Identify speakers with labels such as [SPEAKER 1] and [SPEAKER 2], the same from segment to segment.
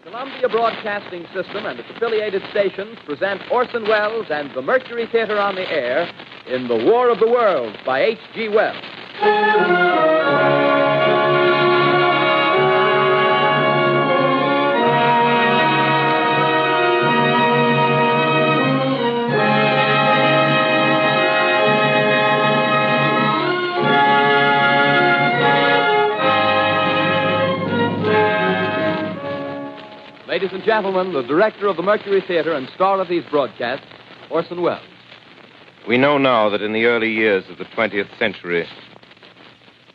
[SPEAKER 1] Columbia Broadcasting System and its affiliated stations present Orson Welles and the Mercury Theater on the air in The War of the Worlds by H.G. Wells. Ladies and gentlemen, the director of the Mercury Theater and star of these broadcasts, Orson Welles.
[SPEAKER 2] We know now that in the early years of the 20th century,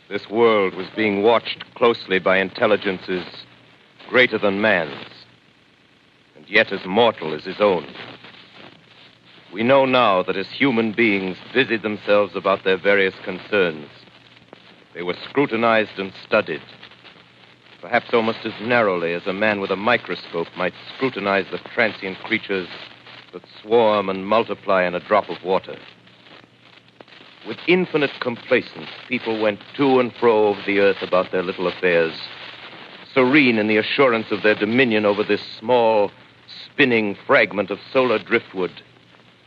[SPEAKER 2] this world was being watched closely by intelligences greater than man's, and yet as mortal as his own. We know now that as human beings busied themselves about their various concerns, they were scrutinized and studied, perhaps almost as narrowly as a man with a microscope might scrutinize the transient creatures that swarm and multiply in a drop of water. With infinite complacence, people went to and fro over the earth about their little affairs, serene in the assurance of their dominion over this small, spinning fragment of solar driftwood,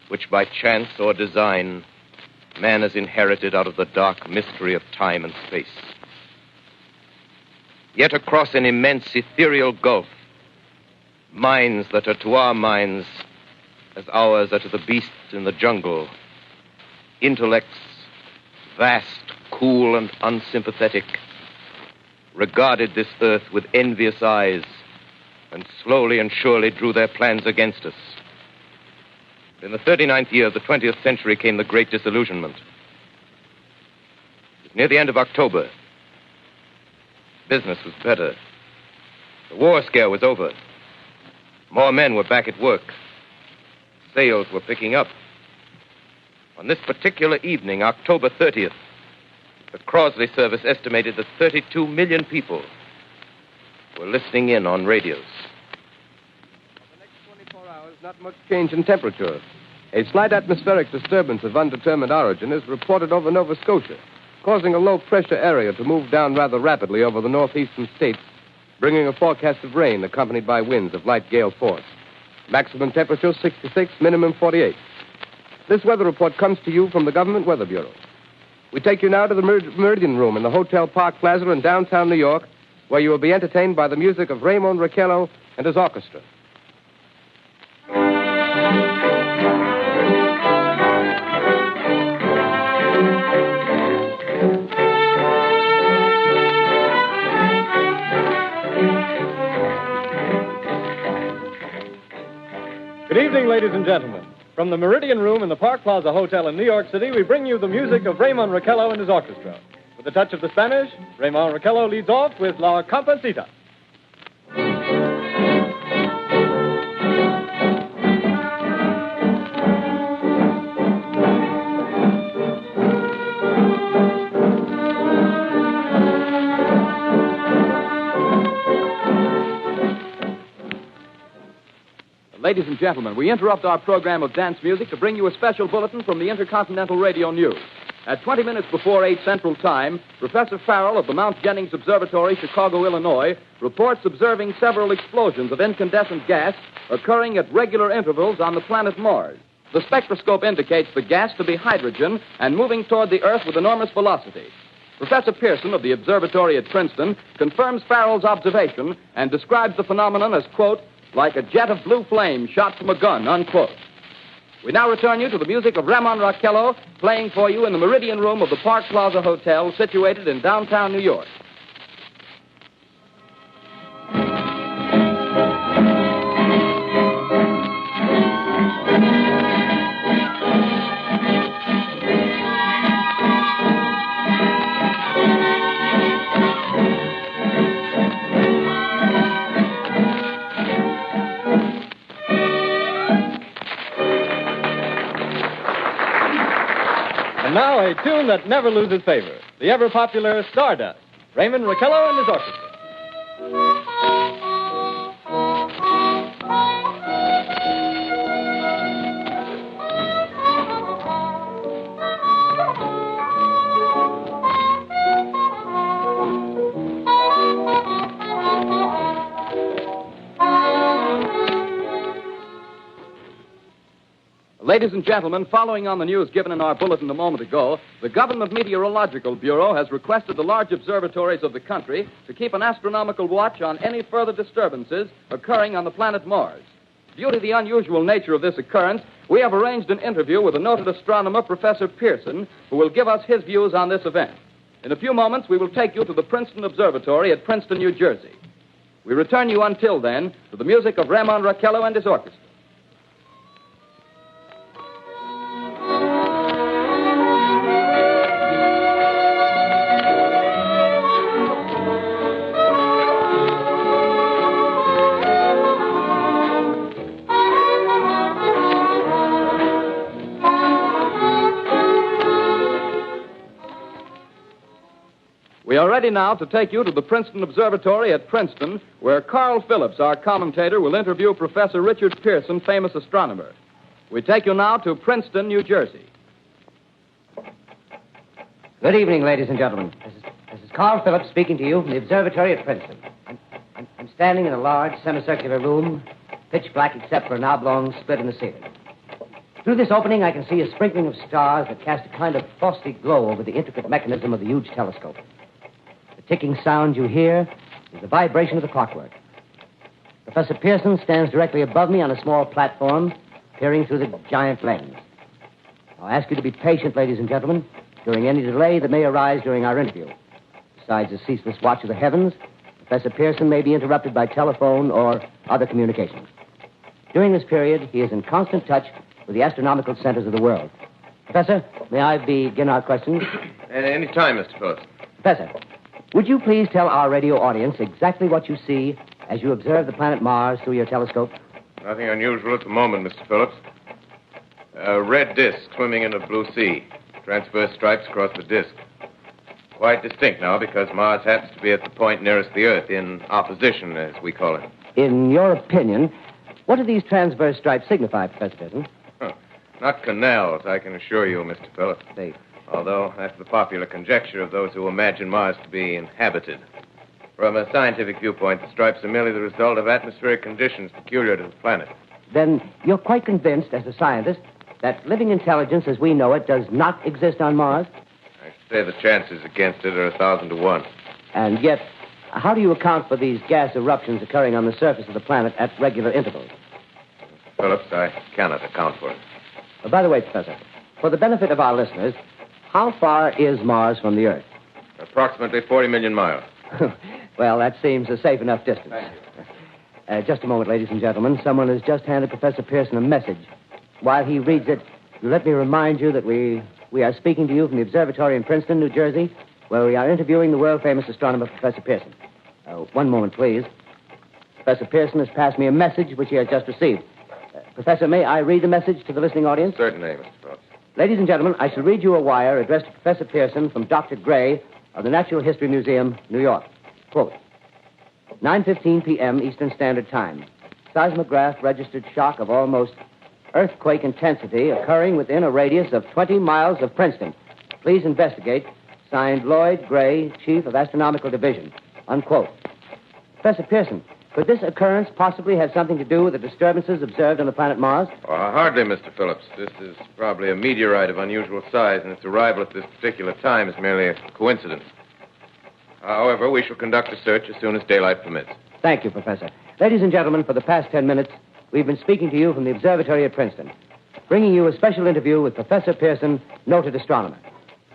[SPEAKER 2] which by chance or design, man has inherited out of the dark mystery of time and space. Yet across an immense ethereal gulf, minds that are to our minds as ours are to the beasts in the jungle, intellects vast, cool, and unsympathetic, regarded this earth with envious eyes and slowly and surely drew their plans against us. In the 39th year of the 20th century came the Great Disillusionment. It was near the end of October. Business was better. The war scare was over. More men were back at work. Sales were picking up. On this particular evening, October 30th, the Crosley service estimated that 32 million people were listening in on radios.
[SPEAKER 3] For the next 24 hours, not much change in temperature. A slight atmospheric disturbance of undetermined origin is reported over Nova Scotia, causing a low-pressure area to move down rather rapidly over the northeastern states, bringing a forecast of rain accompanied by winds of light gale force. Maximum temperature 66, minimum 48. This weather report comes to you from the Government Weather Bureau. We take you now to the Meridian Room in the Hotel Park Plaza in downtown New York, where you will be entertained by the music of Raymond Raquello and his orchestra.
[SPEAKER 4] Good evening, ladies and gentlemen. From the Meridian Room in the Park Plaza Hotel in New York City, we bring you the music of Raymond Raquello and his orchestra. With a touch of the Spanish, Raymond Raquello leads off with La Comparsita.
[SPEAKER 1] Ladies and gentlemen, we interrupt our program of dance music to bring you a special bulletin from the Intercontinental Radio News. At 20 minutes before 8 Central Time, Professor Farrell of the Mount Jennings Observatory, Chicago, Illinois, reports observing several explosions of incandescent gas occurring at regular intervals on the planet Mars. The spectroscope indicates the gas to be hydrogen and moving toward the Earth with enormous velocity. Professor Pearson of the observatory at Princeton confirms Farrell's observation and describes the phenomenon as, quote, like a jet of blue flame shot from a gun, unquote. We now return you to the music of Raymond Raquello, playing for you in the Meridian Room of the Park Plaza Hotel, situated in downtown New York.
[SPEAKER 4] Now, a tune that never loses favor, the ever-popular Stardust, Raymond Raquello and his orchestra.
[SPEAKER 1] Ladies and gentlemen, following on the news given in our bulletin a moment ago, the Government Meteorological Bureau has requested the large observatories of the country to keep an astronomical watch on any further disturbances occurring on the planet Mars. Due to the unusual nature of this occurrence, we have arranged an interview with the noted astronomer, Professor Pearson, who will give us his views on this event. In a few moments, we will take you to the Princeton Observatory at Princeton, New Jersey. We return you until then to the music of Ramon Raquello and his orchestra. We are ready now to take you to the Princeton Observatory at Princeton, where Carl Phillips, our commentator, will interview Professor Richard Pearson, famous astronomer. We take you now to Princeton, New Jersey.
[SPEAKER 5] Good evening, ladies and gentlemen. This is Carl Phillips speaking to you from the observatory at Princeton. I'm standing in a large semicircular room, pitch black except for an oblong split in the ceiling. Through this opening, I can see a sprinkling of stars that cast a kind of frosty glow over the intricate mechanism of the huge telescope. The ticking sound you hear is the vibration of the clockwork. Professor Pearson stands directly above me on a small platform, peering through the giant lens. I'll ask you to be patient, ladies and gentlemen, during any delay that may arise during our interview. Besides the ceaseless watch of the heavens, Professor Pearson may be interrupted by telephone or other communications. During this period, he is in constant touch with the astronomical centers of the world. Professor, may I begin our questions?
[SPEAKER 2] Any time, Mr. Phillips.
[SPEAKER 5] Professor, would you please tell our radio audience exactly what you see as you observe the planet Mars through your telescope?
[SPEAKER 2] Nothing unusual at the moment, Mr. Phillips. A red disk swimming in a blue sea. Transverse stripes across the disk. Quite distinct now because Mars happens to be at the point nearest the Earth, in opposition, as we call it.
[SPEAKER 5] In your opinion, what do these transverse stripes signify, Professor Pearson?
[SPEAKER 2] Not canals, I can assure you, Mr. Phillips.
[SPEAKER 5] They...
[SPEAKER 2] Although that's the popular conjecture of those who imagine Mars to be inhabited. From a scientific viewpoint, the stripes are merely the result of atmospheric conditions peculiar to the planet.
[SPEAKER 5] Then you're quite convinced, as a scientist, that living intelligence as we know it does not exist on Mars?
[SPEAKER 2] I should say the chances against it are 1,000 to 1.
[SPEAKER 5] And yet, how do you account for these gas eruptions occurring on the surface of the planet at regular intervals?
[SPEAKER 2] Phillips, I cannot account for it.
[SPEAKER 5] By the way, Professor, for the benefit of our listeners, how far is Mars from the Earth?
[SPEAKER 2] Approximately 40 million miles.
[SPEAKER 5] Well, that seems a safe enough distance.
[SPEAKER 2] Thank you.
[SPEAKER 5] Just a moment, ladies and gentlemen. Someone has just handed Professor Pearson a message. While he reads it, let me remind you that we are speaking to you from the observatory in Princeton, New Jersey, where we are interviewing the world-famous astronomer, Professor Pearson. One moment, please. Professor Pearson has passed me a message which he has just received. Professor, may I read the message to the listening audience?
[SPEAKER 2] Certainly, Mr. Phillips.
[SPEAKER 5] Ladies and gentlemen, I shall read you a wire addressed to Professor Pearson from Dr. Gray of the Natural History Museum, New York. Quote, 9:15 p.m. Eastern Standard Time. Seismograph registered shock of almost earthquake intensity occurring within a radius of 20 miles of Princeton. Please investigate. Signed, Lloyd Gray, Chief of Astronomical Division. Unquote. Professor Pearson, could this occurrence possibly have something to do with the disturbances observed on the planet Mars?
[SPEAKER 2] Hardly, Mr. Phillips. This is probably a meteorite of unusual size, and its arrival at this particular time is merely a coincidence. However, we shall conduct a search as soon as daylight permits.
[SPEAKER 5] Thank you, Professor. Ladies and gentlemen, for the past 10 minutes, we've been speaking to you from the observatory at Princeton, bringing you a special interview with Professor Pearson, noted astronomer.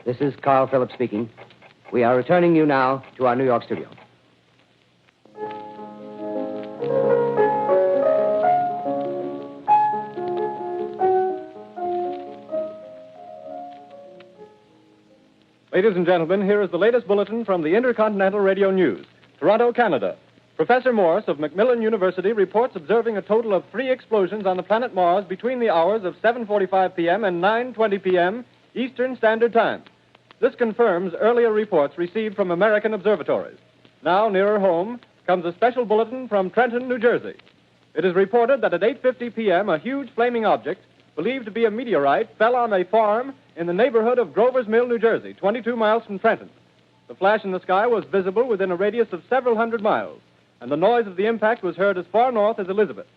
[SPEAKER 5] This is Carl Phillips speaking. We are returning you now to our New York studio.
[SPEAKER 4] Ladies and gentlemen, here is the latest bulletin from the Intercontinental Radio News. Toronto, Canada. Professor Morse of Macmillan University reports observing a total of 3 explosions on the planet Mars between the hours of 7:45 p.m. and 9:20 p.m. Eastern Standard Time. This confirms earlier reports received from American observatories. Now, nearer home, comes a special bulletin from Trenton, New Jersey. It is reported that at 8:50 p.m., a huge flaming object, believed to be a meteorite, fell on a farm in the neighborhood of Grover's Mill, New Jersey, 22 miles from Trenton. The flash in the sky was visible within a radius of several hundred miles, and the noise of the impact was heard as far north as Elizabeth.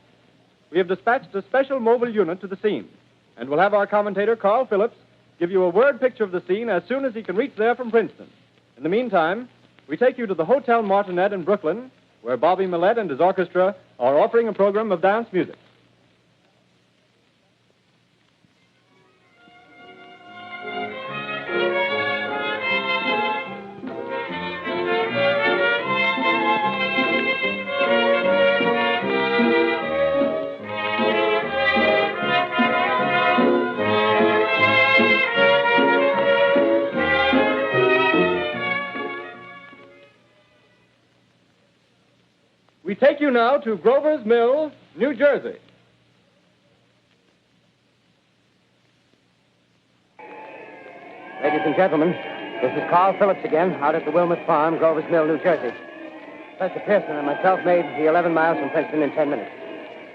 [SPEAKER 4] We have dispatched a special mobile unit to the scene. And we'll have our commentator, Carl Phillips, give you a word picture of the scene as soon as he can reach there from Princeton. In the meantime, we take you to the Hotel Martinet in Brooklyn, where Bobby Millett and his orchestra are offering a program of dance music. We take you now to Grover's Mill, New Jersey.
[SPEAKER 5] Ladies and gentlemen, this is Carl Phillips again, out at the Wilmot Farm, Grover's Mill, New Jersey. Professor Pearson and myself made the 11 miles from Princeton in 10 minutes.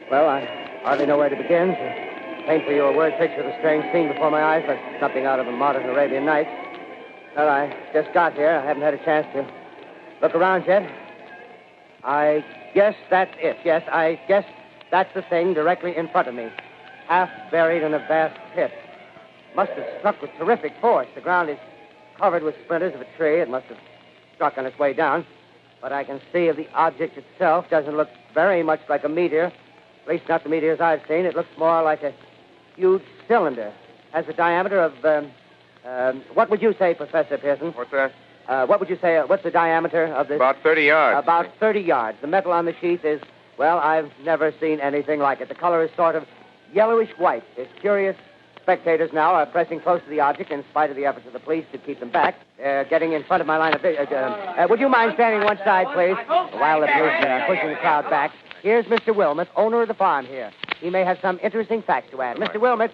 [SPEAKER 5] Well, I hardly know where to begin. To paint for you a word picture of the strange scene before my eyes, like something out of a modern Arabian Nights. Well, I just got here. I haven't had a chance to look around yet. I guess that's it. Yes, I guess that's the thing directly in front of me. Half buried in a vast pit. Must have struck with terrific force. The ground is covered with splinters of a tree. It must have struck on its way down. But I can see the object itself doesn't look very much like a meteor. At least not the meteors I've seen. It looks more like a huge cylinder. Has a diameter of, what would you say, Professor Pearson?
[SPEAKER 2] What's that?
[SPEAKER 5] What would you say, what's the diameter of this?
[SPEAKER 2] About 30 yards.
[SPEAKER 5] About 30 yards. The metal on the sheath is, well, I've never seen anything like it. The color is sort of yellowish white. It's curious. Spectators now are pressing close to the object in spite of the efforts of the police to keep them back. They're getting in front of my line of vision. Would you mind standing one side, please, while the police are pushing the crowd back? Here's Mr. Wilmot, owner of the farm here. He may have some interesting facts to add. Mr. Wilmot,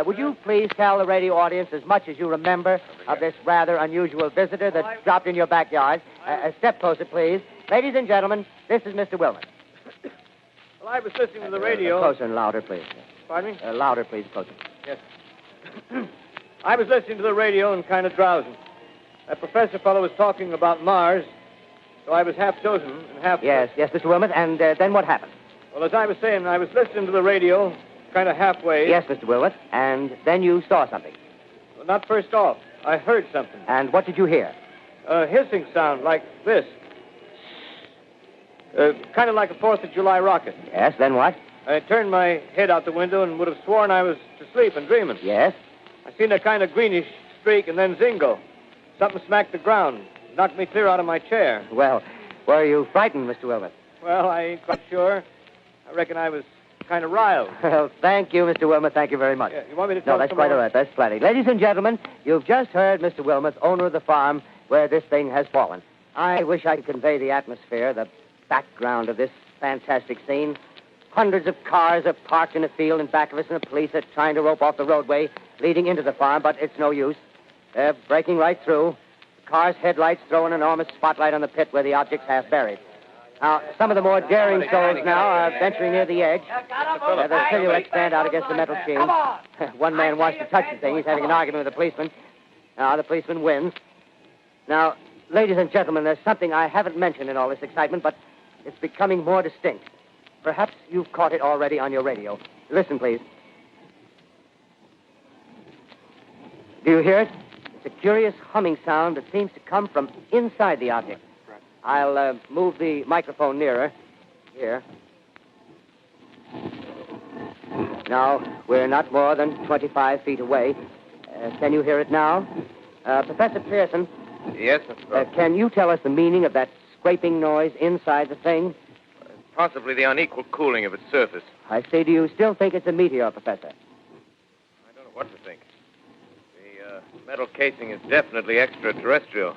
[SPEAKER 5] would you please tell the radio audience as much as you remember of this rather unusual visitor that dropped in your backyard? A step closer, please. Ladies and gentlemen, this is Mr. Wilmot.
[SPEAKER 6] Well, I was listening to the radio.
[SPEAKER 5] Closer and louder, please.
[SPEAKER 6] Pardon me?
[SPEAKER 5] Louder, please, closer.
[SPEAKER 6] Yes. I was listening to the radio and kind of drowsing. That professor fellow was talking about Mars, so I was half dozing and half...
[SPEAKER 5] Yes, Mr. Wilmot, and then what happened?
[SPEAKER 6] Well, as I was saying, I was listening to the radio, kind of halfway.
[SPEAKER 5] Yes, Mr. Wilmot, and then you saw something.
[SPEAKER 6] Well, not first off. I heard something.
[SPEAKER 5] And what did you hear?
[SPEAKER 6] A hissing sound like this. Kind of like a 4th of July rocket.
[SPEAKER 5] Yes, then what?
[SPEAKER 6] I turned my head out the window and would have sworn I was to sleep and dreaming.
[SPEAKER 5] Yes?
[SPEAKER 6] I seen a kind of greenish streak and then zingo. Something smacked the ground, knocked me clear out of my chair.
[SPEAKER 5] Well, were you frightened, Mr. Wilmot?
[SPEAKER 6] Well, I ain't quite sure. I reckon I was kind of riled.
[SPEAKER 5] Well, thank you, Mr. Wilmot. Thank you very much.
[SPEAKER 6] Yeah, you want me to
[SPEAKER 5] No,
[SPEAKER 6] talk
[SPEAKER 5] that's
[SPEAKER 6] some
[SPEAKER 5] quite
[SPEAKER 6] more?
[SPEAKER 5] all right. That's plenty. Ladies and gentlemen, you've just heard Mr. Wilmot, owner of the farm where this thing has fallen. I wish I could convey the atmosphere, the background of this fantastic scene. Hundreds of cars are parked in a field in back of us, and the police are trying to rope off the roadway leading into the farm, but it's no use. They're breaking right through. The car's headlights throw an enormous spotlight on the pit where the object's half buried. Now, some of the more daring souls now are venturing near the edge. The silhouettes stand out against the metal sheen. One man wants to touch the thing. He's having an argument with the policeman. Now, the policeman wins. Now, ladies and gentlemen, there's something I haven't mentioned in all this excitement, but it's becoming more distinct. Perhaps you've caught it already on your radio. Listen, please. Do you hear it? It's a curious humming sound that seems to come from inside the object. I'll move the microphone nearer. Here. Now, we're not more than 25 feet away. Can you hear it now? Professor Pearson.
[SPEAKER 2] Yes, Mr. Phillips.
[SPEAKER 5] Can you tell us the meaning of that scraping noise inside the thing?
[SPEAKER 2] Possibly the unequal cooling of its surface.
[SPEAKER 5] I say, do you still think it's a meteor, Professor?
[SPEAKER 2] I don't know what to think. The metal casing is definitely extraterrestrial.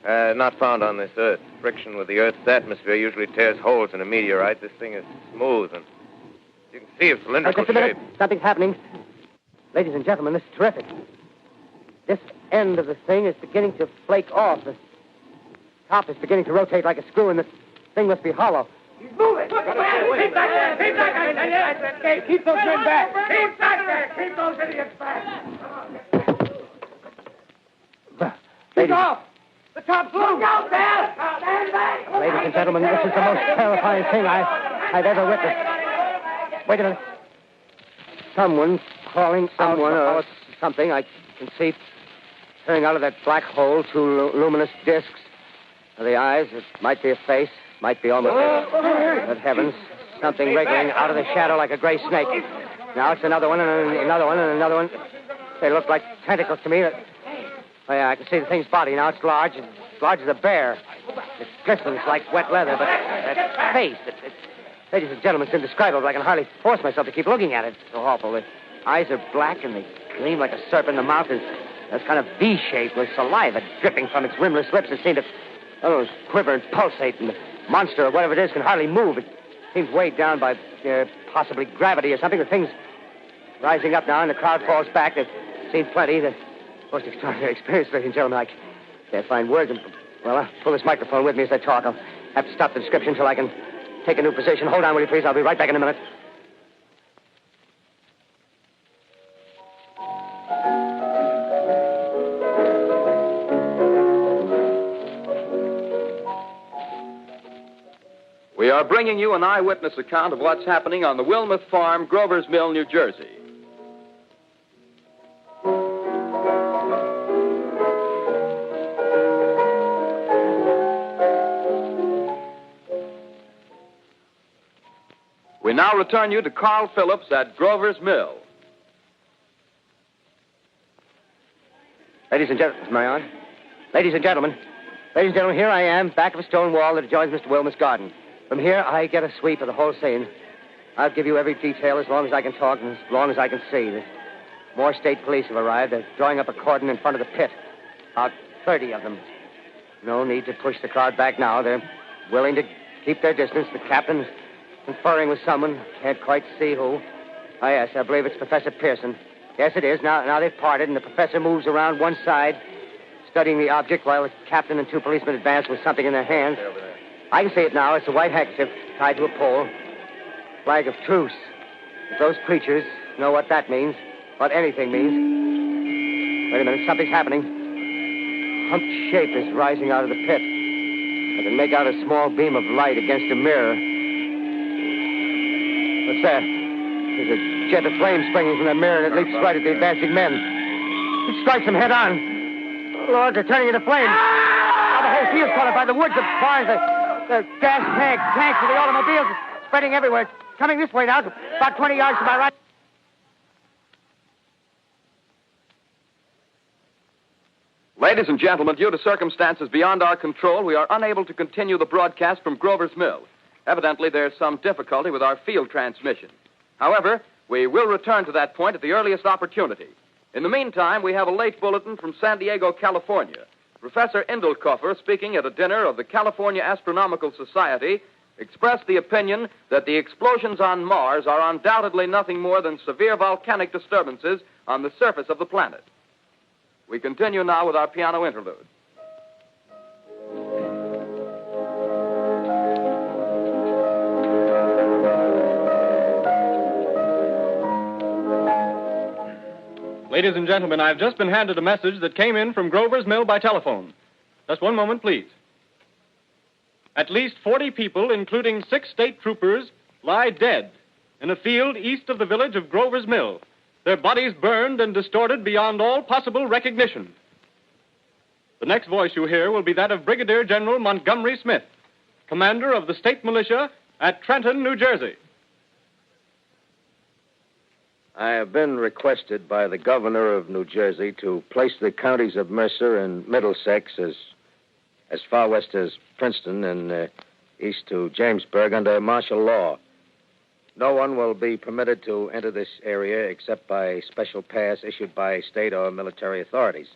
[SPEAKER 2] Not found on this Earth. Friction with the Earth's atmosphere usually tears holes in a meteorite. This thing is smooth, and you can see its cylindrical
[SPEAKER 5] Just a minute.
[SPEAKER 2] shape.
[SPEAKER 5] Something's happening. Ladies and gentlemen, this is terrific. This end of the thing is beginning to flake off. The top is beginning to rotate like a screw, and the thing must be hollow.
[SPEAKER 7] Move it! Keep back there! Keep back there! Keep those men back! Keep back there! Keep those idiots back!
[SPEAKER 5] Ladies,
[SPEAKER 7] off! The top's loose! Look out there! Stand back!
[SPEAKER 5] ladies and gentlemen, this is the most terrifying thing I've ever witnessed. Wait a minute. Someone's crawling
[SPEAKER 8] Someone
[SPEAKER 5] out
[SPEAKER 8] or
[SPEAKER 5] something. I can see turning out of that black hole two luminous discs. The eyes, it might be a face, might be almost... Good heavens, something wriggling out of the shadow like a gray snake. Now it's another one, and another one, and another one. They look like tentacles to me. Oh, yeah, I can see the thing's body. Now it's large as a bear. It glistens like wet leather, but that face, ladies and gentlemen, it's indescribable. I can hardly force myself to keep looking at it. It's so awful. The eyes are black, and they gleam like a serpent. The mouth is kind of V-shaped with saliva dripping from its rimless lips. It seems to quiver and pulsate, and the monster, or whatever it is, can hardly move. It seems weighed down by possibly gravity or something. The thing's rising up now, and the crowd falls back. They've seen plenty. The most extraordinary experience, ladies and gentlemen. I can't find words. Well, I'll pull this microphone with me as I talk. I'll have to stop the description until I can take a new position. Hold on, will you, please? I'll be right back in a minute.
[SPEAKER 1] We are bringing you an eyewitness account of what's happening on the Wilmuth Farm, Grover's Mill, New Jersey. We now return you to Carl Phillips at Grover's Mill.
[SPEAKER 5] Ladies and gentlemen, am I on? Ladies and gentlemen, here I am, back of a stone wall that adjoins Mr. Wilmuth's garden. From here, I get a sweep of the whole scene. I'll give you every detail as long as I can talk and as long as I can see. More state police have arrived. They're drawing up a cordon in front of the pit. About 30 of them. No need to push the crowd back now. They're willing to keep their distance. The captain's conferring with someone. Can't quite see who. Oh, yes, I believe it's Professor Pearson. Yes, it is. Now they've parted, and the professor moves around one side, studying the object while the captain and two policemen advance with something in their hands. I can see it now. It's a white handkerchief tied to a pole. Flag of truce. If those creatures know what that means, what anything means. Wait a minute, something's happening. Humped shape is rising out of the pit. I can make out a small beam of light against a mirror. What's that? There's a jet of flame springing from the mirror, and it leaps right at the advancing men. It strikes them head on. Oh, Lord, they're turning into flames. Now the whole field's caught up by the woods, the barns, the gas tanks of the automobiles spreading everywhere. It's coming this way now, about 20 yards to my right.
[SPEAKER 1] Ladies and gentlemen, due to circumstances beyond our control, we are unable to continue the broadcast from Grover's Mill. Evidently, there's some difficulty with our field transmission. However, we will return to that point at the earliest opportunity. In the meantime, we have a late bulletin from San Diego, California. Professor Indelkoffer, speaking at a dinner of the California Astronomical Society, expressed the opinion that the explosions on Mars are undoubtedly nothing more than severe volcanic disturbances on the surface of the planet. We continue now with our piano interlude.
[SPEAKER 4] Ladies and gentlemen, I've just been handed a message that came in from Grover's Mill by telephone. Just one moment, please. At least 40 people, including 6 state troopers, lie dead in a field east of the village of Grover's Mill, their bodies burned and distorted beyond all possible recognition. The next voice you hear will be that of Brigadier General Montgomery Smith, commander of the state militia at Trenton, New Jersey.
[SPEAKER 8] I have been requested by the governor of New Jersey to place the counties of Mercer and Middlesex as far west as Princeton and east to Jamesburg under martial law. No one will be permitted to enter this area except by special pass issued by state or military authorities.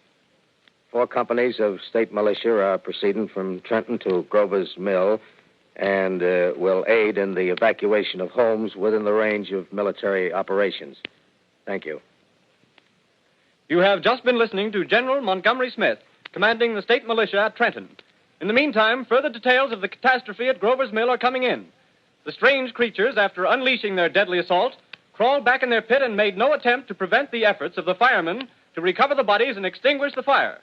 [SPEAKER 8] 4 companies of state militia are proceeding from Trenton to Grover's Mill and will aid in the evacuation of homes within the range of military operations. Thank you.
[SPEAKER 4] You have just been listening to General Montgomery Smith, commanding the state militia at Trenton. In the meantime, further details of the catastrophe at Grover's Mill are coming in. The strange creatures, after unleashing their deadly assault, crawled back in their pit and made no attempt to prevent the efforts of the firemen to recover the bodies and extinguish the fire.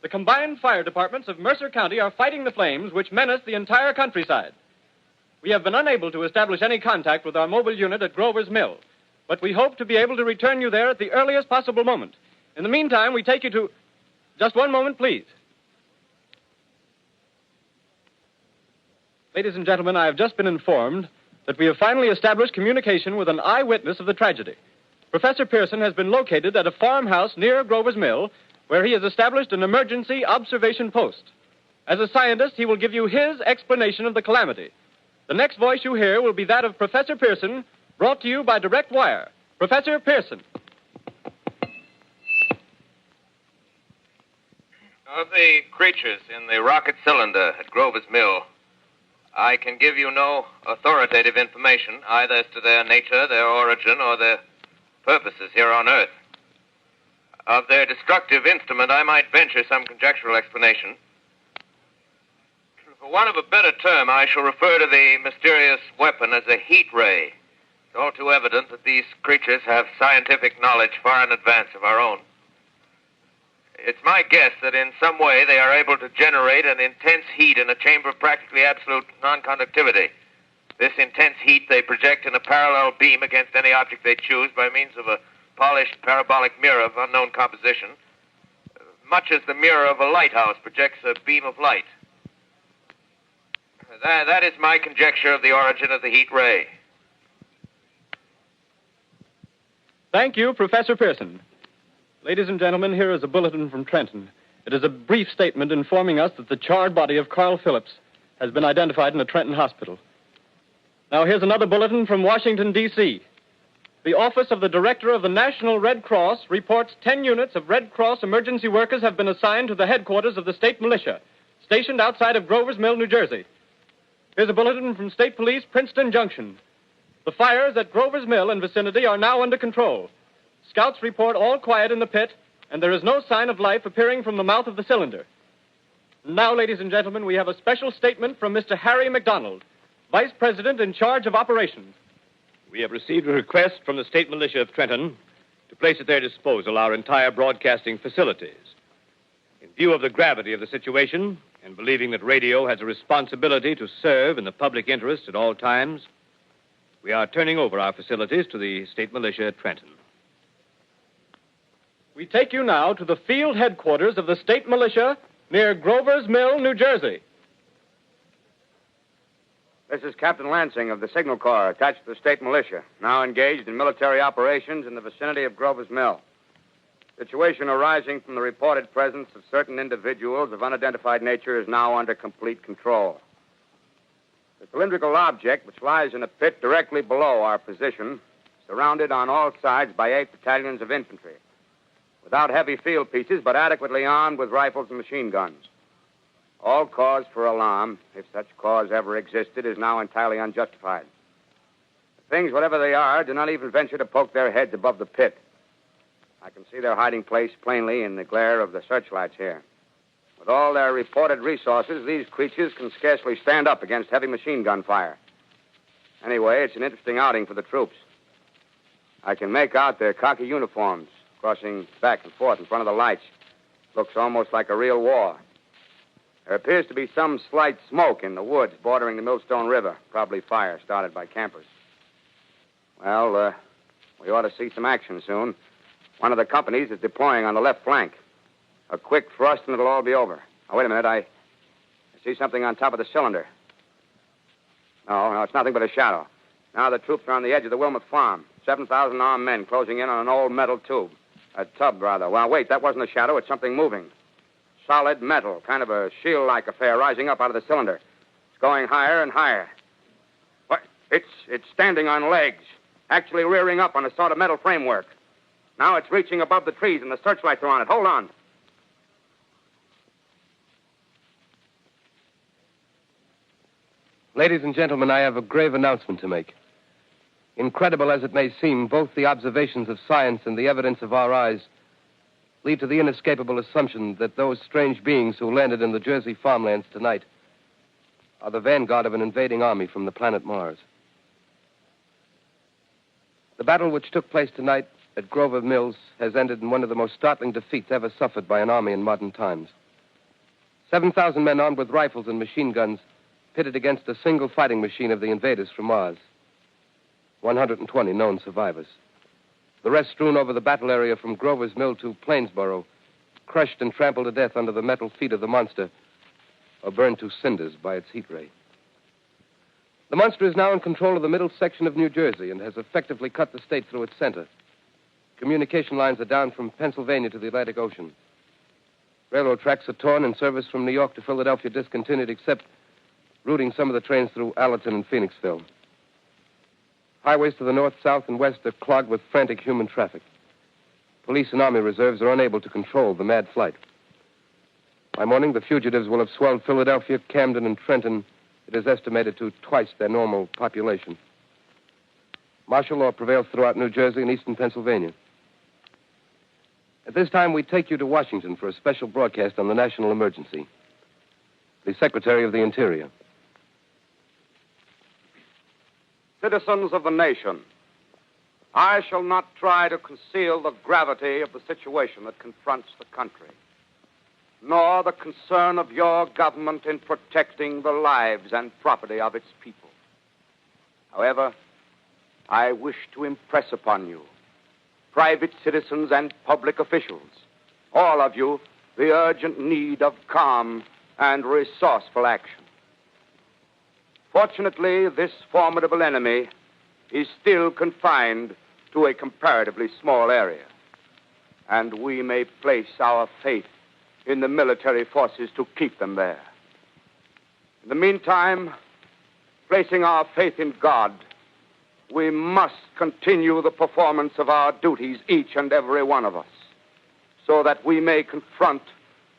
[SPEAKER 4] The combined fire departments of Mercer County are fighting the flames which menace the entire countryside. We have been unable to establish any contact with our mobile unit at Grover's Mill. but we hope to be able to return you there at the earliest possible moment. In the meantime, we take you to... Just one moment, please. Ladies and gentlemen, I have just been informed that we have finally established communication with an eyewitness of the tragedy. Professor Pearson has been located at a farmhouse near Grover's Mill, where he has established an emergency observation post. As a scientist, he will give you his explanation of the calamity. The next voice you hear will be that of Professor Pearson, brought to you by direct wire. Professor Pearson.
[SPEAKER 2] Of the creatures in the rocket cylinder at Grover's Mill, I can give you no authoritative information, either as to their nature, their origin, or their purposes here on Earth. Of their destructive instrument, I might venture some conjectural explanation. For want of a better term, I shall refer to the mysterious weapon as a heat ray. It's all too evident that these creatures have scientific knowledge far in advance of our own. It's my guess that in some way they are able to generate an intense heat in a chamber of practically absolute non-conductivity. This intense heat they project in a parallel beam against any object they choose by means of a polished parabolic mirror of unknown composition, much as the mirror of a lighthouse projects a beam of light. That is my conjecture of the origin of the heat ray.
[SPEAKER 4] Thank you, Professor Pearson. Ladies and gentlemen, here is a bulletin from Trenton. It is a brief statement informing us that the charred body of Carl Phillips has been identified in a Trenton hospital. Now, here's another bulletin from Washington, D.C. The Office of the Director of the National Red Cross reports 10 units of Red Cross emergency workers have been assigned to the headquarters of the state militia, stationed outside of Grover's Mill, New Jersey. Here's a bulletin from State Police, Princeton Junction. The fires at Grover's Mill and vicinity are now under control. Scouts report all quiet in the pit, and there is no sign of life appearing from the mouth of the cylinder. Now, ladies and gentlemen, we have a special statement from Mr. Harry McDonald, Vice President in charge of operations.
[SPEAKER 9] We have received a request from the State Militia of Trenton to place at their disposal our entire broadcasting facilities. In view of the gravity of the situation, and believing that radio has a responsibility to serve in the public interest at all times, we are turning over our facilities to the State Militia at Trenton.
[SPEAKER 4] We take you now to the field headquarters of the state militia near Grover's Mill, New Jersey.
[SPEAKER 10] This is Captain Lansing of the Signal Corps, attached to the state militia, now engaged in military operations in the vicinity of Grover's Mill. Situation arising from the reported presence of certain individuals of unidentified nature is now under complete control. The cylindrical object, which lies in a pit directly below our position, surrounded on all sides by 8 battalions of infantry, without heavy field pieces, but adequately armed with rifles and machine guns. All cause for alarm, if such cause ever existed, is now entirely unjustified. The things, whatever they are, do not even venture to poke their heads above the pit. I can see their hiding place plainly in the glare of the searchlights here. With all their reported resources, these creatures can scarcely stand up against heavy machine gun fire. Anyway, it's an interesting outing for the troops. I can make out their khaki uniforms, crossing back and forth in front of the lights. Looks almost like a real war. There appears to be some slight smoke in the woods bordering the Millstone River. Probably fire started by campers. Well, we ought to see some action soon. One of the companies is deploying on the left flank. A quick thrust and it'll all be over. Now, wait a minute. I see something on top of the cylinder. No, it's nothing but a shadow. Now the troops are on the edge of the Wilmot Farm. 7,000 armed men closing in on an old metal tube. A tub, rather. Well, wait, that wasn't a shadow. It's something moving. Solid metal, kind of a shield-like affair rising up out of the cylinder. It's going higher and higher. What? It's standing on legs, actually rearing up on a sort of metal framework. Now it's reaching above the trees, and the searchlights are on it. Hold on.
[SPEAKER 3] Ladies and gentlemen, I have a grave announcement to make. Incredible as it may seem, both the observations of science and the evidence of our eyes lead to the inescapable assumption that those strange beings who landed in the Jersey farmlands tonight are the vanguard of an invading army from the planet Mars. The battle which took place tonight at Grover Mills has ended in one of the most startling defeats ever suffered by an army in modern times. 7,000 men armed with rifles and machine guns pitted against a single fighting machine of the invaders from Mars. 120 known survivors. The rest strewn over the battle area from Grover's Mill to Plainsboro, crushed and trampled to death under the metal feet of the monster, or burned to cinders by its heat ray. The monster is now in control of the middle section of New Jersey and has effectively cut the state through its center. Communication lines are down from Pennsylvania to the Atlantic Ocean. Railroad tracks are torn and service from New York to Philadelphia discontinued, except routing some of the trains through Allerton and Phoenixville. Highways to the north, south, and west are clogged with frantic human traffic. Police and Army reserves are unable to control the mad flight. By morning, the fugitives will have swelled Philadelphia, Camden, and Trenton, it is estimated, to twice their normal population. Martial law prevails throughout New Jersey and eastern Pennsylvania. At this time, we take you to Washington for a special broadcast on the national emergency. The Secretary of the Interior.
[SPEAKER 10] Citizens of the nation, I shall not try to conceal the gravity of the situation that confronts the country, nor the concern of your government in protecting the lives and property of its people. However, I wish to impress upon you, private citizens and public officials, all of you, the urgent need of calm and resourceful action. Fortunately, this formidable enemy is still confined to a comparatively small area, and we may place our faith in the military forces to keep them there. In the meantime, placing our faith in God, we must continue the performance of our duties, each and every one of us, so that we may confront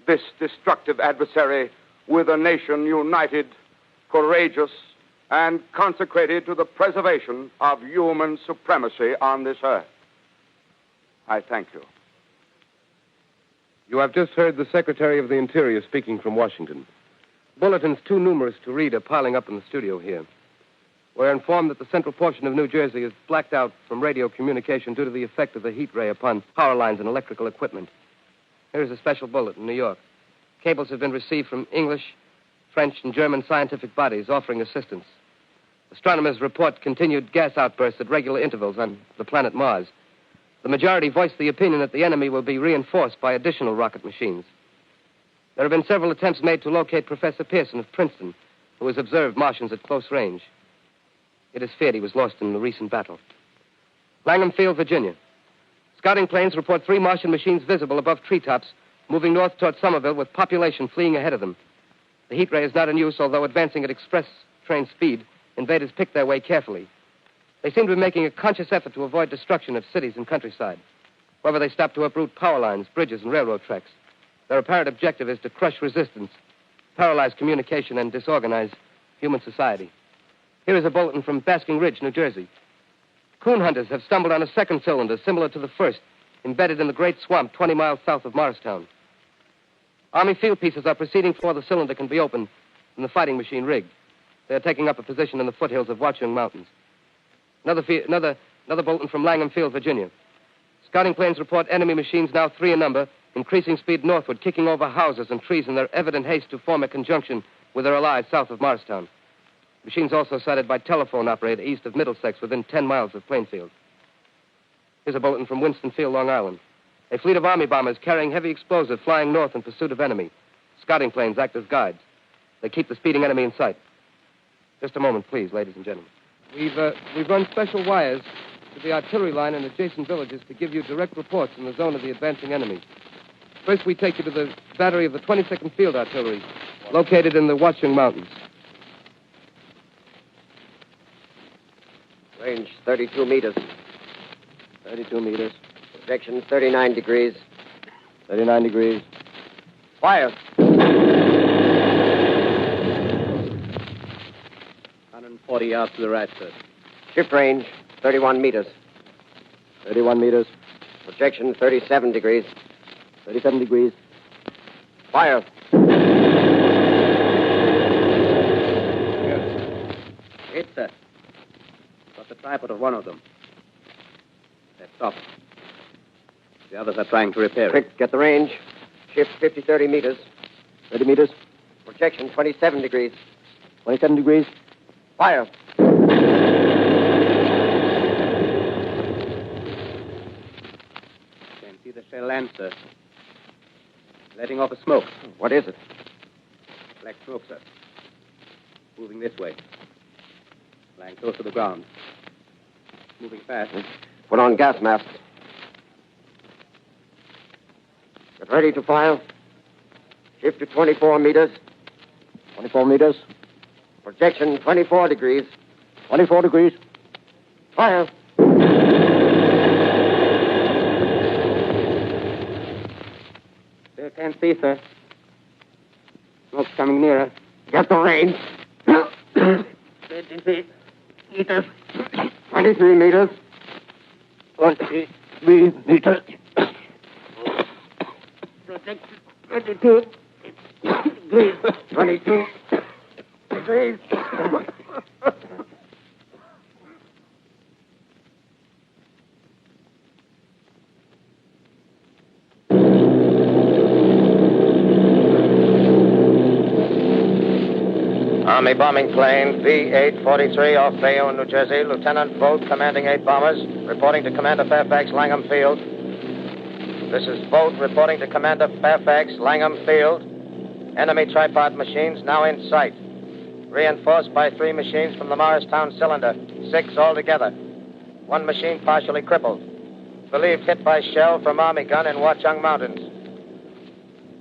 [SPEAKER 10] this destructive adversary with a nation united, courageous, and consecrated to the preservation of human supremacy on this earth. I thank you.
[SPEAKER 3] You have just heard the Secretary of the Interior speaking from Washington. Bulletins too numerous to read are piling up in the studio here. We're informed that the central portion of New Jersey is blacked out from radio communication due to the effect of the heat ray upon power lines and electrical equipment. Here's a special bulletin, New York. Cables have been received from English, French, and German scientific bodies offering assistance. Astronomers report continued gas outbursts at regular intervals on the planet Mars. The majority voiced the opinion that the enemy will be reinforced by additional rocket machines. There have been several attempts made to locate Professor Pearson of Princeton, who has observed Martians at close range. It is feared he was lost in the recent battle. Langham Field, Virginia. Scouting planes report 3 Martian machines visible above treetops, moving north toward Somerville with population fleeing ahead of them. The heat ray is not in use, although advancing at express train speed, invaders pick their way carefully. They seem to be making a conscious effort to avoid destruction of cities and countryside. However, they stop to uproot power lines, bridges, and railroad tracks. Their apparent objective is to crush resistance, paralyze communication, and disorganize human society. Here is a bulletin from Basking Ridge, New Jersey. Coon hunters have stumbled on a second cylinder similar to the first, embedded in the great swamp 20 miles south of Morristown. Army field pieces are proceeding before the cylinder can be opened and the fighting machine rigged. They are taking up a position in the foothills of Watchung Mountains. Another bulletin from Langham Field, Virginia. Scouting planes report enemy machines, now 3 in number, increasing speed northward, kicking over houses and trees in their evident haste to form a conjunction with their allies south of Morristown. Machines also sighted by telephone operator east of Middlesex, within 10 miles of Plainfield. Here's a bulletin from Winston Field, Long Island. A fleet of Army bombers carrying heavy explosives flying north in pursuit of enemy. Scouting planes act as guides. They keep the speeding enemy in sight. Just a moment, please, ladies and gentlemen. We've run special wires to the artillery line in adjacent villages to give you direct reports in the zone of the advancing enemy. First, we take you to the battery of the 22nd Field Artillery, located in the Watchung Mountains.
[SPEAKER 11] Range 32 meters.
[SPEAKER 3] 32 meters.
[SPEAKER 11] Projection 39 degrees.
[SPEAKER 3] 39 degrees.
[SPEAKER 11] Fire.
[SPEAKER 6] 140 yards to the right, sir.
[SPEAKER 11] Shift range 31 meters.
[SPEAKER 3] 31 meters.
[SPEAKER 11] Projection 37 degrees.
[SPEAKER 3] 37 degrees.
[SPEAKER 11] Fire.
[SPEAKER 6] Hit, sir. Got the tripod of one of them. They're stopped. The others are trying to repair it.
[SPEAKER 11] Quick, get the range. Shift 30 meters.
[SPEAKER 3] 30 meters.
[SPEAKER 11] Projection 27 degrees.
[SPEAKER 3] 27 degrees.
[SPEAKER 11] Fire.
[SPEAKER 6] Van, sir. Letting off a smoke.
[SPEAKER 11] What is it?
[SPEAKER 6] Black smoke, sir. Moving this way. Lying close to the ground. Moving fast.
[SPEAKER 11] Put on gas masks. Get ready to fire. Shift to 24 meters. 24 meters. Projection 24 degrees. 24 degrees. Fire.
[SPEAKER 6] Still can't see, sir. Smoke's coming nearer.
[SPEAKER 11] Get the range.
[SPEAKER 6] 20 feet. Meters.
[SPEAKER 11] 23 meters.
[SPEAKER 6] 23 meters. Projection 22 degrees.
[SPEAKER 11] 22 degrees.
[SPEAKER 8] Army bombing plane B-843 off Bayonne, New Jersey. Lieutenant Vogt, commanding 8 bombers, reporting to Commander Fairfax, Langham Field. This is Vogt reporting to Commander Fairfax, Langham Field. Enemy tripod machines now in sight. Reinforced by 3 machines from the Morristown cylinder. 6 altogether. 1 machine partially crippled. Believed hit by shell from Army gun in Watchung Mountains.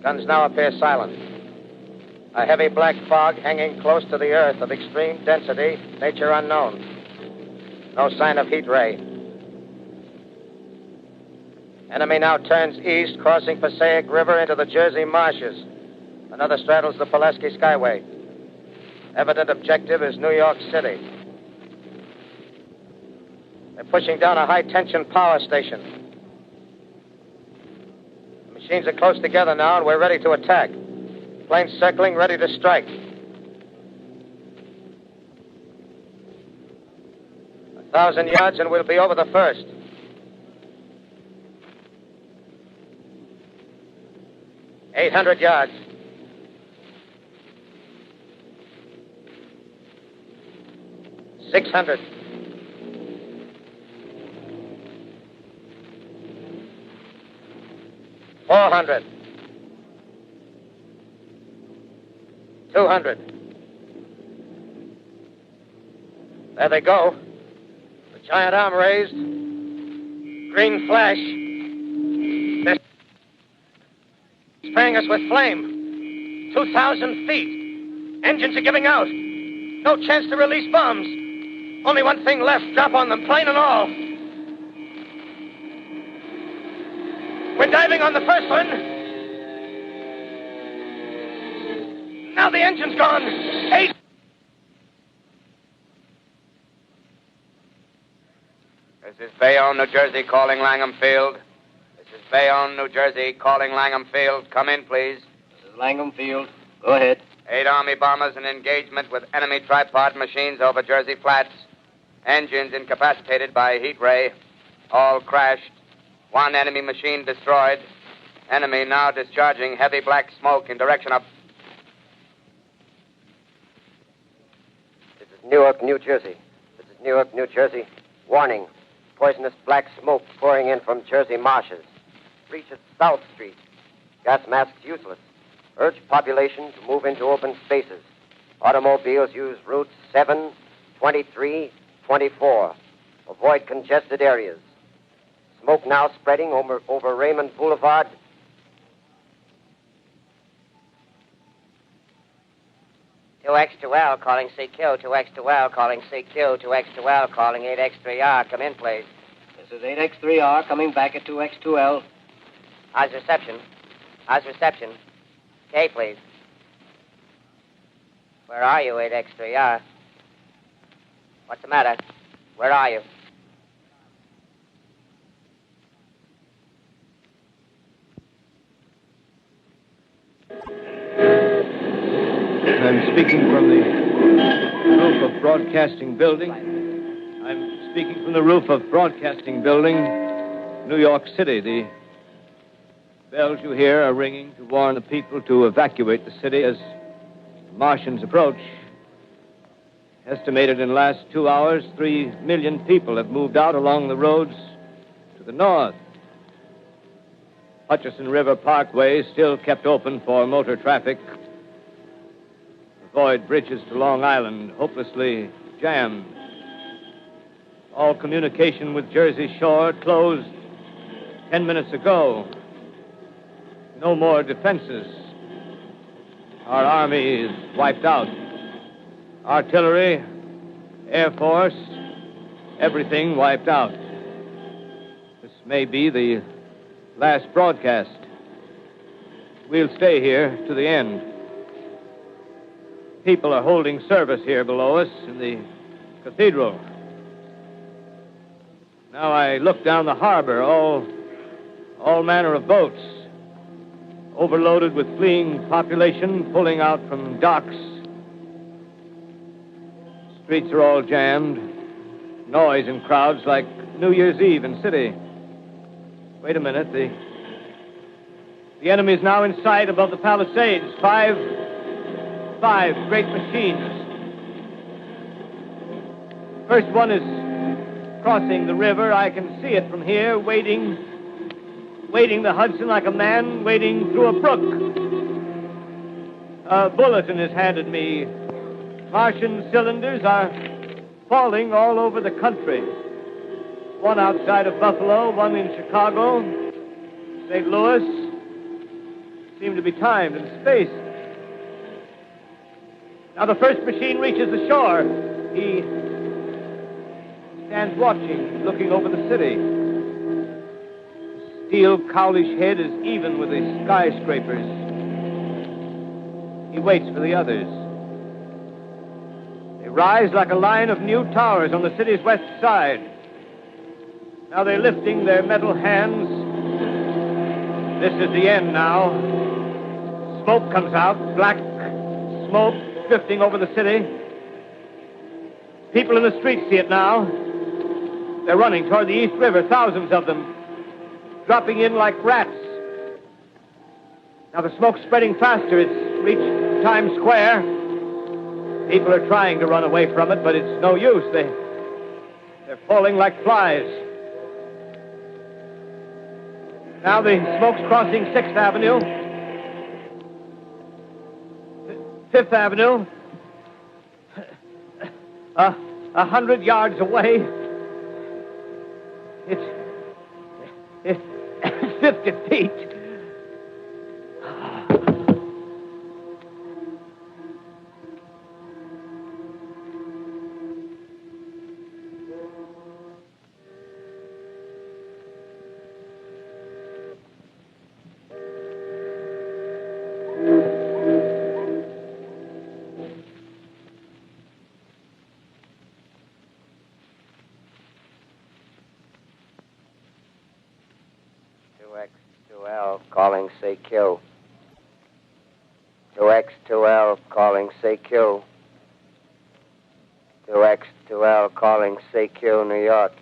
[SPEAKER 8] Guns now appear silent. A heavy black fog hanging close to the earth of extreme density, nature unknown. No sign of heat ray. Enemy now turns east, crossing Passaic River into the Jersey marshes. Another straddles the Pulaski Skyway. Evident objective is New York City. They're pushing down a high-tension power station. The machines are close together now, and we're ready to attack. Plane circling, ready to strike. 1,000 yards, and we'll be over the first. $800 yards. $600. $400. $200. There they go. The giant arm raised. Green flash. They're spraying us with flame. 2,000 feet. Engines are giving out. No chance to release bombs. Only one thing left. Drop on them, plane and all. We're diving on the first one. Now the engine's gone. 8.
[SPEAKER 10] This is Bayonne, New Jersey, calling Langham Field. This is Bayonne, New Jersey, calling Langham Field. Come in, please.
[SPEAKER 11] This is Langham Field. Go ahead.
[SPEAKER 10] 8 Army bombers in engagement with enemy tripod machines over Jersey Flats. Engines incapacitated by heat ray. All crashed. 1 enemy machine destroyed. Enemy now discharging heavy black smoke in direction of...
[SPEAKER 11] This is Newark, New Jersey. This is Newark, New Jersey. Warning. Poisonous black smoke pouring in from Jersey marshes. Reach at South Street. Gas masks useless. Urge population to move into open spaces. Automobiles use routes 7, 23, 24. Avoid congested areas. Smoke now spreading over Raymond Boulevard.
[SPEAKER 5] Two X2L calling CQ. 2X2L calling CQ. 2X2L calling 8X3R. Come in, please.
[SPEAKER 11] This is 8X3R coming back at 2X2L.
[SPEAKER 5] How's reception? How's reception? K, please. Where are you, 8X3R? What's the matter? Where are you?
[SPEAKER 6] I'm speaking from the roof of Broadcasting Building. I'm speaking from the roof of Broadcasting Building, New York City. The bells you hear are ringing to warn the people to evacuate the city as Martians approach. Estimated in the last 2 hours, 3 million people have moved out along the roads to the north. Hutchison River Parkway is still kept open for motor traffic. The void bridges to Long Island hopelessly jammed. All communication with Jersey Shore closed 10 minutes ago. No more defenses. Our army is wiped out. Artillery, Air Force, everything wiped out. This may be the last broadcast. We'll stay here to the end. People are holding service here below us in the cathedral. Now I look down the harbor, all manner of boats, overloaded with fleeing population pulling out from docks. Streets are all jammed. Noise in crowds like New Year's Eve in city. Wait a minute. The enemy is now in sight above the Palisades. Five great machines. First one is crossing the river. I can see it from here, wading the Hudson like a man wading through a brook. A bulletin is handed me. Martian cylinders are falling all over the country. One outside of Buffalo, one in Chicago, St. Louis. Seem to be timed and spaced. Now the first machine reaches the shore. He stands watching, looking over the city. The steel cowlish head is even with the skyscrapers. He waits for the others. They rise like a line of new towers on the city's west side. Now they're lifting their metal hands. This is the end now. Smoke comes out, black smoke drifting over the city. People in the streets see it now. They're running toward the East River, thousands of them, dropping in like rats. Now the smoke's spreading faster. It's reached Times Square. People are trying to run away from it, but it's no use. They're falling like flies. Now the smoke's crossing 6th Avenue. 5th Avenue. 100 yards away. It's 50 feet.
[SPEAKER 11] Calling CQ. 2X2L calling CQ. 2X2L calling CQ, New York.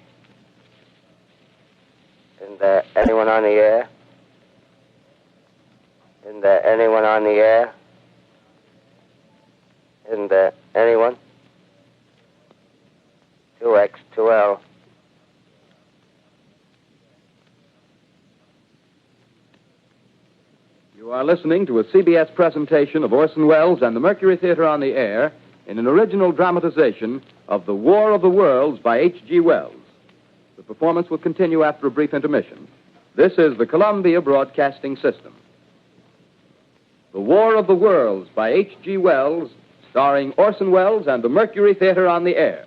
[SPEAKER 11] Isn't there anyone on the air? Isn't there anyone on the air? Isn't there anyone? 2X2L.
[SPEAKER 1] You are listening to a CBS presentation of Orson Welles and the Mercury Theater on the Air in an original dramatization of The War of the Worlds by H.G. Wells. The performance will continue after a brief intermission. This is the Columbia Broadcasting System. The War of the Worlds by H.G. Wells, starring Orson Welles and the Mercury Theater on the Air.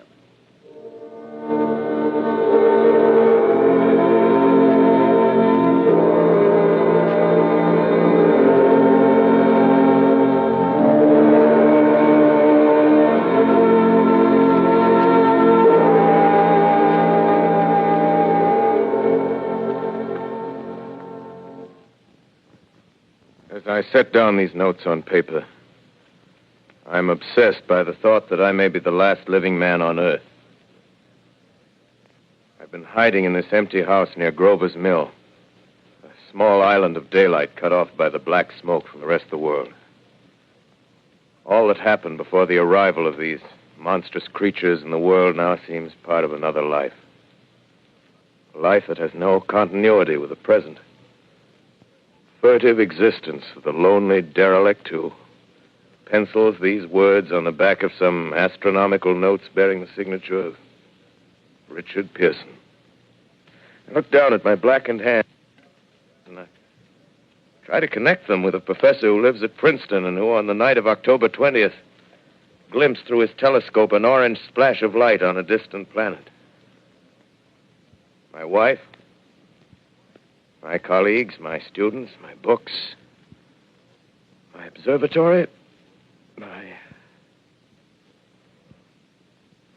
[SPEAKER 2] I set down these notes on paper. I'm obsessed by the thought that I may be the last living man on Earth. I've been hiding in this empty house near Grover's Mill, a small island of daylight cut off by the black smoke from the rest of the world. All that happened before the arrival of these monstrous creatures in the world now seems part of another life. A life that has no continuity with the present. furtive existence of the lonely derelict who pencils these words on the back of some astronomical notes bearing the signature of Richard Pearson. I look down at my blackened hand, and I try to connect them with a professor who lives at Princeton and who, on the night of October 20th, glimpsed through his telescope an orange splash of light on a distant planet. My wife, my colleagues, my students, my books, my observatory,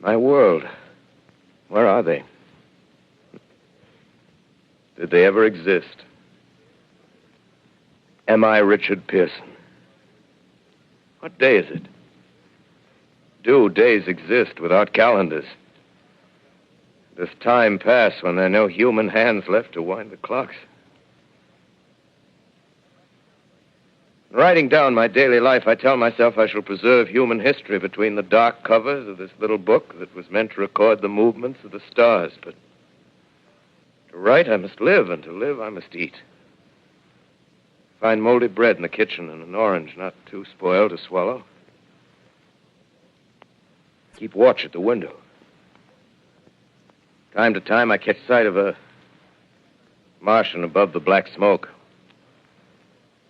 [SPEAKER 2] my world. Where are they? Did they ever exist? Am I Richard Pearson? What day is it? Do days exist without calendars? Does time pass when there are no human hands left to wind the clocks? In writing down my daily life, I tell myself I shall preserve human history between the dark covers of this little book that was meant to record the movements of the stars. But to write, I must live, and to live, I must eat. Find moldy bread in the kitchen and an orange not too spoiled to swallow. Keep watch at the window. Time to time, I catch sight of a Martian above the black smoke.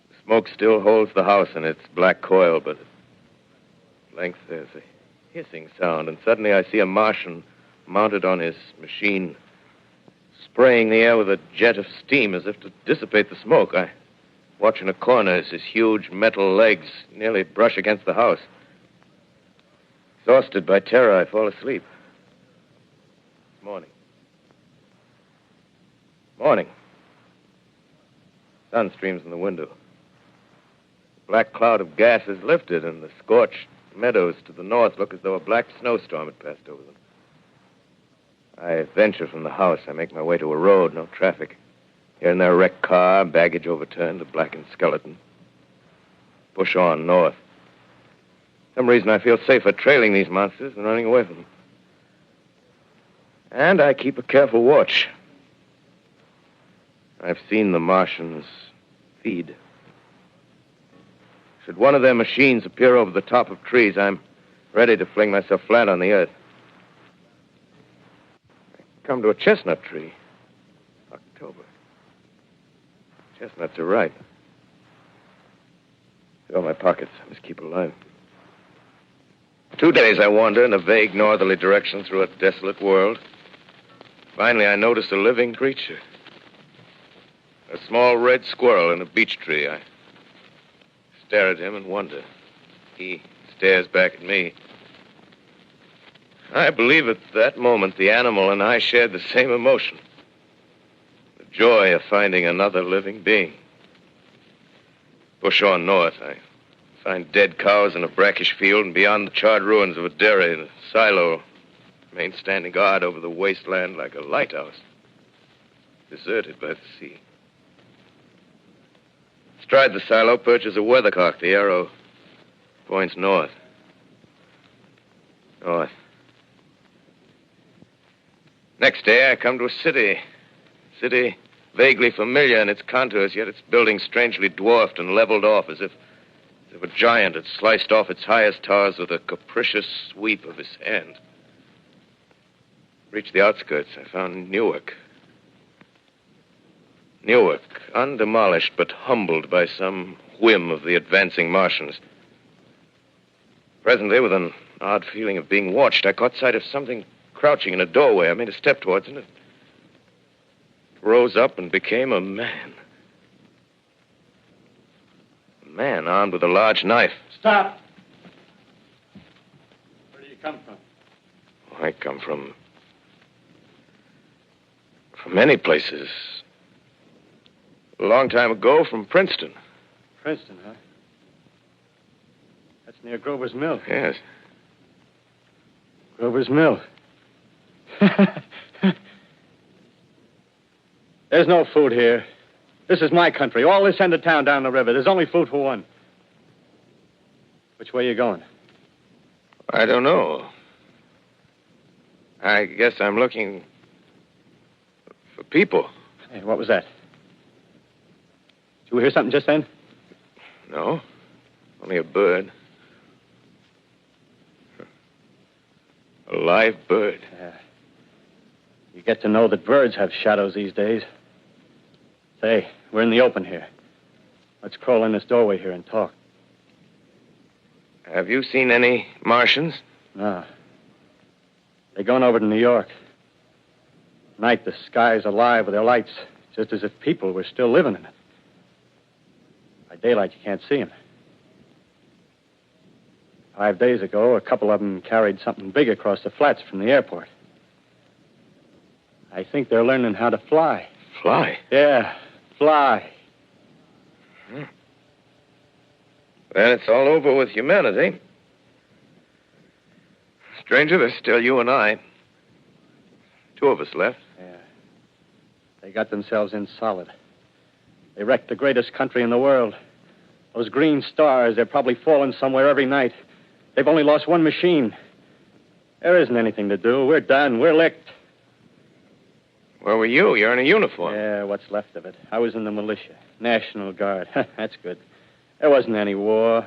[SPEAKER 2] The smoke still holds the house in its black coil, but at length there's a hissing sound, and suddenly I see a Martian mounted on his machine, spraying the air with a jet of steam as if to dissipate the smoke. I watch in a corner as his huge metal legs nearly brush against the house. Exhausted by terror, I fall asleep. Morning. Morning. Sun streams in the window. The black cloud of gas is lifted, and the scorched meadows to the north look as though a black snowstorm had passed over them. I venture from the house. I make my way to a road, no traffic. Here and there, a wrecked car, baggage overturned, a blackened skeleton. Push on north. For some reason, I feel safer trailing these monsters than running away from them. And I keep a careful watch. I've seen the Martians feed. Should one of their machines appear over the top of trees, I'm ready to fling myself flat on the earth. I come to a chestnut tree. October. Chestnuts are ripe. Fill my pockets. I must keep alive. 2 days I wander in a vague northerly direction through a desolate world. Finally, I notice a living creature. A small red squirrel in a beech tree. I stare at him and wonder. He stares back at me. I believe at that moment the animal and I shared the same emotion. The joy of finding another living being. Push on north. I find dead cows in a brackish field, and beyond the charred ruins of a dairy and a silo remain standing guard over the wasteland like a lighthouse, deserted by the sea. Astride the silo perches a weathercock. The arrow points north. North. Next day, I come to a city. City vaguely familiar in its contours, yet its buildings strangely dwarfed and leveled off as if a giant had sliced off its highest towers with a capricious sweep of his hand. Reached the outskirts. I found Newark. Newark, undemolished but humbled by some whim of the advancing Martians. Presently, with an odd feeling of being watched, I caught sight of something crouching in a doorway. I made a step towards it, and it rose up and became a man. A man armed with a large knife.
[SPEAKER 4] Stop. Where do you come from?
[SPEAKER 2] I come from many places. A long time ago, from Princeton.
[SPEAKER 4] Princeton, huh? That's near Grover's Mill.
[SPEAKER 2] Yes.
[SPEAKER 4] Grover's Mill. There's no food here. This is my country. All this end of town down the river. There's only food for one. Which way are you going?
[SPEAKER 2] I don't know. I guess I'm looking for people.
[SPEAKER 4] Hey, what was that?
[SPEAKER 6] you hear something just then?
[SPEAKER 2] No. Only a bird. A live bird.
[SPEAKER 6] Yeah. You get to know that birds have shadows these days. Say, we're in the open here. Let's crawl in this doorway here and talk.
[SPEAKER 2] Have you seen any Martians?
[SPEAKER 6] No. They're going over to New York. Night, the sky's alive with their lights, just as if people were still living in it. By daylight, you can't see them. 5 days ago, a couple of them carried something big across the flats from the airport. I think they're learning how to fly.
[SPEAKER 2] Fly?
[SPEAKER 6] Yeah, fly.
[SPEAKER 2] Hmm. Then it's all over with humanity. Stranger, there's still you and I. 2 of us left.
[SPEAKER 6] Yeah. They got themselves in solid. They wrecked the greatest country in the world. Those green stars, they're probably falling somewhere every night. They've only lost 1 machine. There isn't anything to do. We're done. We're licked.
[SPEAKER 2] Where were you? You're in a uniform.
[SPEAKER 6] Yeah, what's left of it. I was in the militia. National Guard. That's good. There wasn't any war.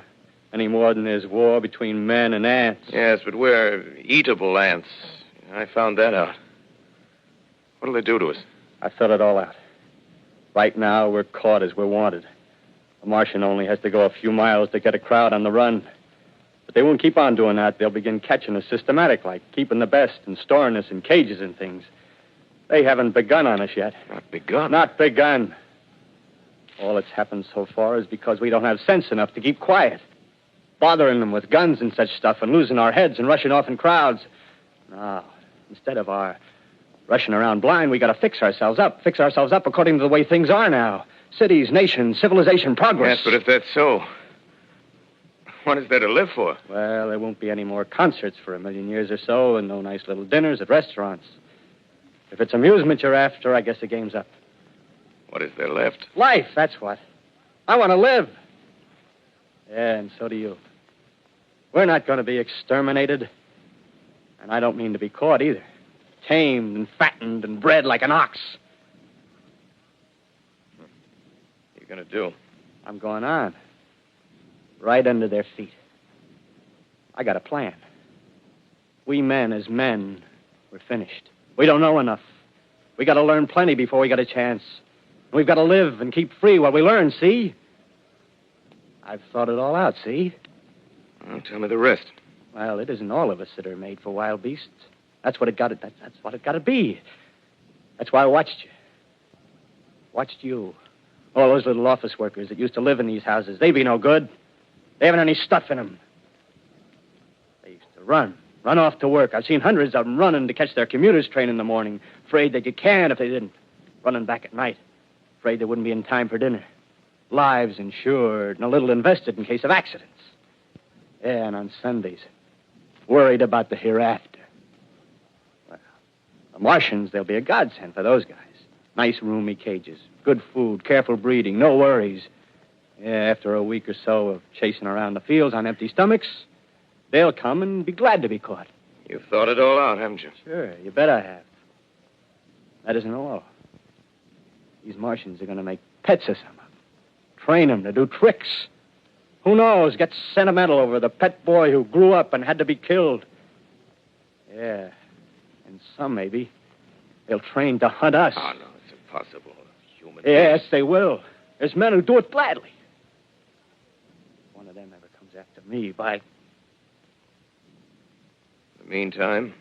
[SPEAKER 6] Any more than there's war between men and ants.
[SPEAKER 2] Yes, but we're eatable ants. I found that out. What'll they do to us?
[SPEAKER 6] I thought it all out. Right now, we're caught as we're wanted. A Martian only has to go a few miles to get a crowd on the run. But they won't keep on doing that. They'll begin catching us systematic, like keeping the best and storing us in cages and things. They haven't begun on us yet.
[SPEAKER 2] Not begun?
[SPEAKER 6] Not begun. All that's happened so far is because we don't have sense enough to keep quiet. Bothering them with guns and such stuff and losing our heads and rushing off in crowds. No, instead of our rushing around blind, we got to fix ourselves up. Fix ourselves up according to the way things are now. Cities, nations, civilization, progress.
[SPEAKER 2] Yes, but if that's so, what is there to live for?
[SPEAKER 6] Well, there won't be any more concerts for 1,000,000 years or so and no nice little dinners at restaurants. If it's amusement you're after, I guess the game's up.
[SPEAKER 2] What is there left?
[SPEAKER 6] Life, that's what. I want to live. Yeah, and so do you. We're not going to be exterminated. And I don't mean to be caught either. Tamed and fattened and bred like an ox.
[SPEAKER 2] What are you going to do?
[SPEAKER 6] I'm going on. Right under their feet. I got a plan. We men, as men, we're finished. We don't know enough. We got to learn plenty before we get a chance. We've got to live and keep free while we learn, see? I've thought it all out, see?
[SPEAKER 2] Well, tell me the rest.
[SPEAKER 6] Well, it isn't all of us that are made for wild beasts. That's what it got to be. That's why I watched you. Watched you. All those little office workers that used to live in these houses. They be no good. They haven't any stuff in them. They used to run off to work. I've seen hundreds of them running to catch their commuter's train in the morning, afraid they'd get canned if they didn't. Running back at night, afraid they wouldn't be in time for dinner. Lives insured and a little invested in case of accidents. Yeah, and on Sundays, worried about the hereafter. Well, the Martians, they'll be a godsend for those guys. Nice, roomy cages, good food, careful breeding, no worries. Yeah, after a week or so of chasing around the fields on empty stomachs, they'll come and be glad to be caught.
[SPEAKER 2] You've thought it all out, haven't you?
[SPEAKER 6] Sure, you bet I have. That isn't all. These Martians are going to make pets of some of them. Train them to do tricks. Who knows, get sentimental over the pet boy who grew up and had to be killed. Yeah, and some maybe, they'll train to hunt us.
[SPEAKER 2] Oh, no, it's impossible. Human
[SPEAKER 6] Yes,
[SPEAKER 2] beings.
[SPEAKER 6] they will. There's men who do it gladly. If one of them ever comes after me, by...
[SPEAKER 2] In the meantime,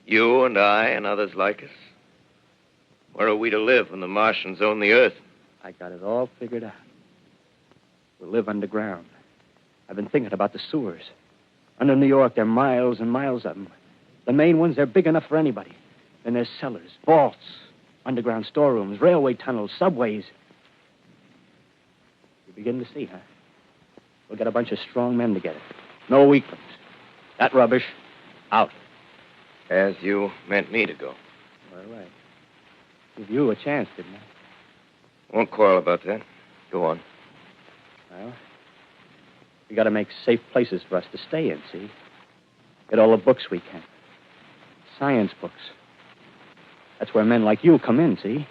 [SPEAKER 2] you and I and others like us, where are we to live when the Martians own the Earth?
[SPEAKER 6] I got it all figured out. We'll live underground. I've been thinking about the sewers. Under New York, there are miles and miles of them. The main ones, they're big enough for anybody. Then there's cellars, vaults, underground storerooms, railway tunnels, subways. You begin to see, huh? We'll get a bunch of strong men together. No weaklings. That rubbish, out.
[SPEAKER 2] As you meant me to go.
[SPEAKER 6] All right. Give you a chance, didn't I?
[SPEAKER 2] Won't quarrel about that. Go on.
[SPEAKER 6] Well, we got to make safe places for us to stay in, see? Get all the books we can. Science books. That's where men like you come in, see?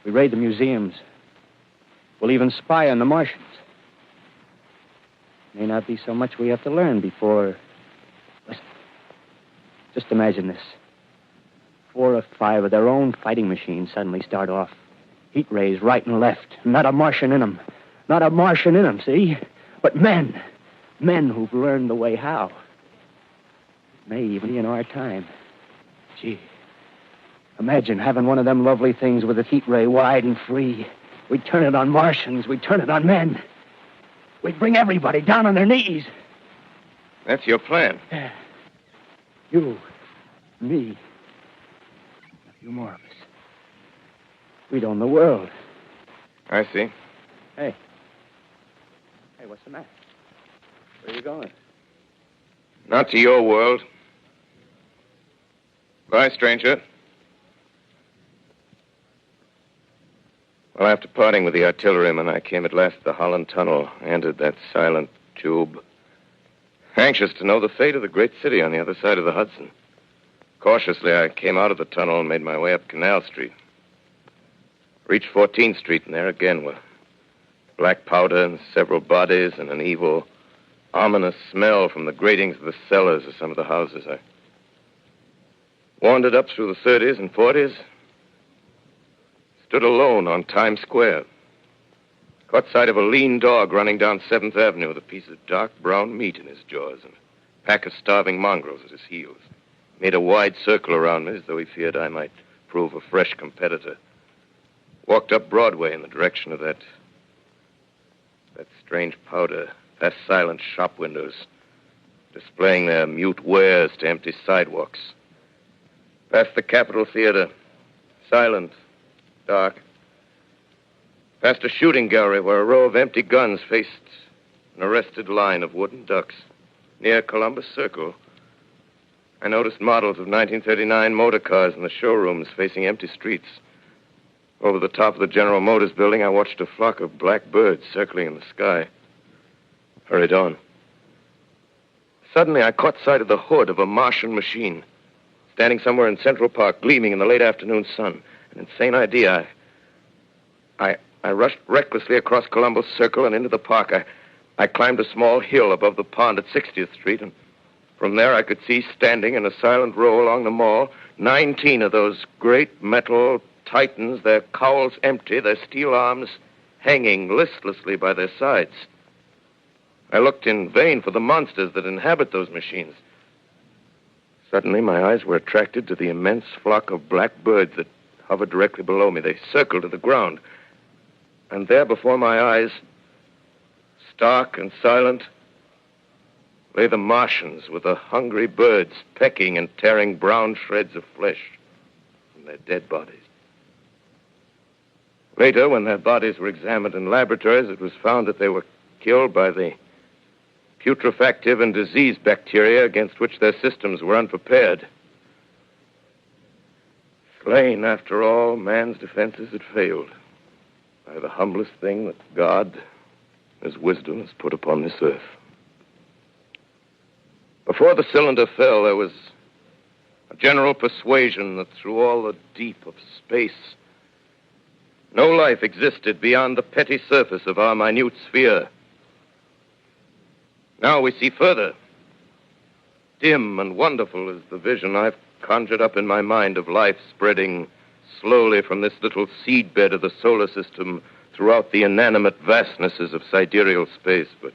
[SPEAKER 6] We raid the museums,
[SPEAKER 12] We'll even spy on the Martians. May not be so much we have to learn before... Listen. Just imagine this. 4 or 5 of their own fighting machines suddenly start off. Heat rays right and left. Not a Martian in them. Not a Martian in them, see? But men. Men who've learned the way how. May even be in our time. Gee. Imagine having one of them lovely things with its heat ray wide and free. We'd turn it on Martians. We'd turn it on men. We'd bring everybody down on their knees.
[SPEAKER 2] That's your plan.
[SPEAKER 12] Yeah. You, me, a few more of us. We'd own the world.
[SPEAKER 2] I see.
[SPEAKER 12] Hey. Hey, what's the matter? Where are you going?
[SPEAKER 2] Not to your world. Bye, stranger. Well, after parting with the artilleryman, I came at last to the Holland Tunnel, entered that silent tube, anxious to know the fate of the great city on the other side of the Hudson. Cautiously, I came out of the tunnel and made my way up Canal Street. Reached 14th Street, and there again were black powder and several bodies and an evil, ominous smell from the gratings of the cellars of some of the houses. I wandered up through the 30s and 40s, stood alone on Times Square. Caught sight of a lean dog running down 7th Avenue with a piece of dark brown meat in his jaws and a pack of starving mongrels at his heels. Made a wide circle around me as though he feared I might prove a fresh competitor. Walked up Broadway in the direction of that strange powder, past silent shop windows, displaying their mute wares to empty sidewalks. Past the Capitol Theater, silent, dark. Past a shooting gallery where a row of empty guns faced an arrested line of wooden ducks. Near Columbus Circle, I noticed models of 1939 motor cars in the showrooms facing empty streets. Over the top of the General Motors building, I watched a flock of black birds circling in the sky. Hurried on. Suddenly, I caught sight of the hood of a Martian machine, standing somewhere in Central Park, gleaming in the late afternoon sun. An insane idea. I rushed recklessly across Columbus Circle and into the park. I climbed a small hill above the pond at 60th Street, and from there I could see standing in a silent row along the mall 19 of those great metal titans, their cowls empty, their steel arms hanging listlessly by their sides. I looked in vain for the monsters that inhabit those machines. Suddenly, my eyes were attracted to the immense flock of black birds that hovered directly below me. They circled to the ground. And there before my eyes, stark and silent, lay the Martians with the hungry birds pecking and tearing brown shreds of flesh from their dead bodies. Later, when their bodies were examined in laboratories, it was found that they were killed by the putrefactive and disease bacteria against which their systems were unprepared. Slain, after all, man's defenses had failed by the humblest thing that God, His wisdom, has put upon this earth. Before the cylinder fell, there was a general persuasion that through all the deep of space, no life existed beyond the petty surface of our minute sphere. Now we see further. Dim and wonderful is the vision I've conjured up in my mind of life spreading slowly from this little seedbed of the solar system throughout the inanimate vastnesses of sidereal space. But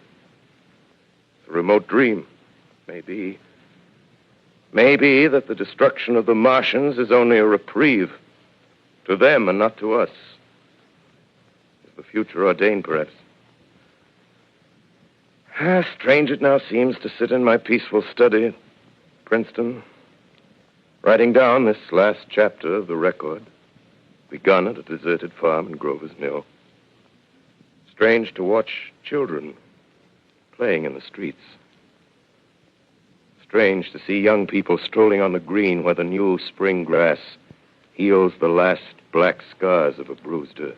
[SPEAKER 2] it's a remote dream. Maybe that the destruction of the Martians is only a reprieve to them and not to us. Is the future ordained, perhaps? Strange it now seems to sit in my peaceful study at Princeton, writing down this last chapter of the record, begun at a deserted farm in Grover's Mill. Strange to watch children playing in the streets. Strange to see young people strolling on the green where the new spring grass heals the last black scars of a bruised earth.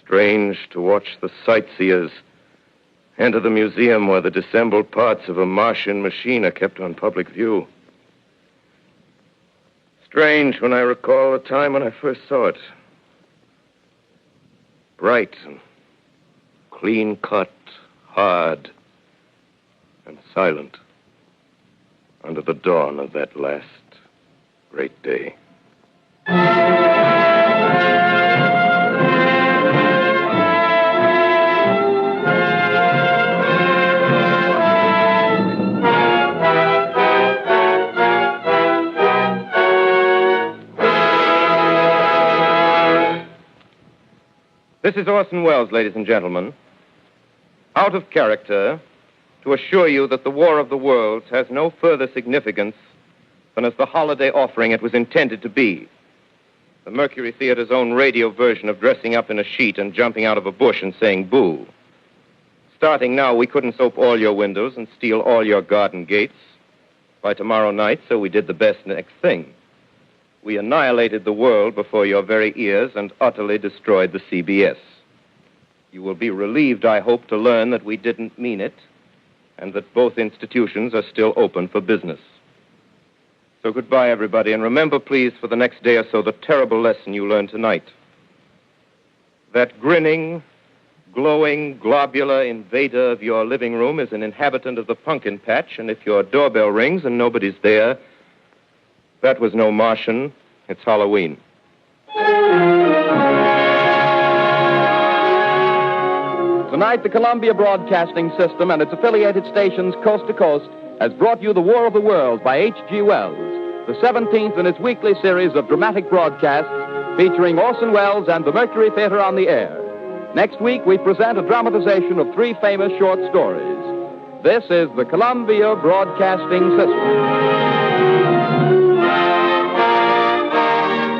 [SPEAKER 2] Strange to watch the sightseers enter the museum where the dissembled parts of a Martian machine are kept on public view. Strange when I recall the time when I first saw it. bright and clean cut, hard and silent under the dawn of that last great day. This is Orson Welles, ladies and gentlemen, out of character to assure you that the War of the Worlds has no further significance than as the holiday offering it was intended to be. The Mercury Theater's own radio version of dressing up in a sheet and jumping out of a bush and saying boo. Starting now, we couldn't soap all your windows and steal all your garden gates by tomorrow night, so we did the best next thing. We annihilated the world before your very ears and utterly destroyed the CBS. You will be relieved, I hope, to learn that we didn't mean it and that both institutions are still open for business. So goodbye, everybody, and remember, please, for the next day or so, the terrible lesson you learned tonight. That grinning, glowing, globular invader of your living room is an inhabitant of the pumpkin patch, and if your doorbell rings and nobody's there, that was no Martian. It's Halloween.
[SPEAKER 1] Tonight, the Columbia Broadcasting System and its affiliated stations coast to coast has brought you The War of the Worlds by H.G. Wells, the 17th in its weekly series of dramatic broadcasts featuring Orson Welles and the Mercury Theater on the air. Next week, we present a dramatization of 3 famous short stories. This is the Columbia Broadcasting System.